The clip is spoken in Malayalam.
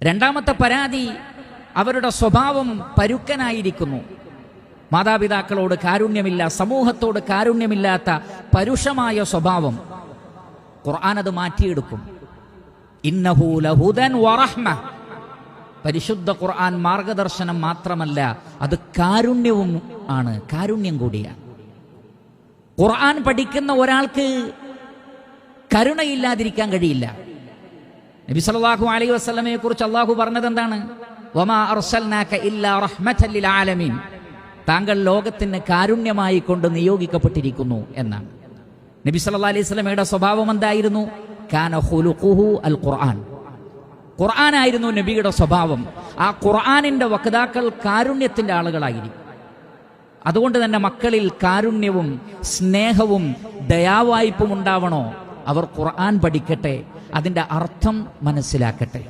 രണ്ടാമത്തെ പരാതി, അവരുടെ സ്വഭാവം പരുക്കനായിരിക്കുന്നു. മാതാപിതാക്കളോട് കാരുണ്യമില്ല, സമൂഹത്തോട് കാരുണ്യമില്ലാത്ത പരുഷമായ സ്വഭാവം. ഖുർആൻ അത് മാറ്റിയെടുക്കും. ഇന്നഹു ലഹുദൻ വറഹ്മ. പരിശുദ്ധ ഖുർആൻ മാർഗദർശനം മാത്രമല്ല, അത് കാരുണ്യവും ആണ്, കാരുണ്യം കൂടിയാണ്. ഖുർആൻ പഠിക്കുന്ന ഒരാൾക്ക് കരുണയില്ലാതിരിക്കാൻ കഴിയില്ല. നബി സല്ലല്ലാഹു അലൈഹി വസല്ലമയെ കുറിച്ച് അല്ലാഹു പറഞ്ഞത് എന്താണ്? വമാ അർസൽനാക ഇല്ലാ റഹ്മത്തൻ ലിൽ ആലമീൻ. താങ്കൾ ലോകത്തിന് കാരുണ്യമായി കൊണ്ട് നിയോഗിക്കപ്പെട്ടിരിക്കുന്നു എന്നാണ്. നബി സല്ലല്ലാഹു അലൈഹി വസല്ലമയുടെ സ്വഭാവം എന്തായിരുന്നു? കാന ഖുലുഖുഹു അൽ ഖുർആൻ. ഖുർആനായിരുന്നു നബിയുടെ സ്വഭാവം. ആ ഖുർആനിന്റെ വക്താക്കൾ കാരുണ്യത്തിന്റെ ആളുകളായിരിക്കും. അതുകൊണ്ട് തന്നെ മക്കളിൽ കാരുണ്യവും സ്നേഹവും ദയാവായ്പും ഉണ്ടാവണോ? അവർ ഖുർആൻ പഠിക്കട്ടെ, അതിന്റെ അർത്ഥം മനസ്സിലാക്കട്ടെ.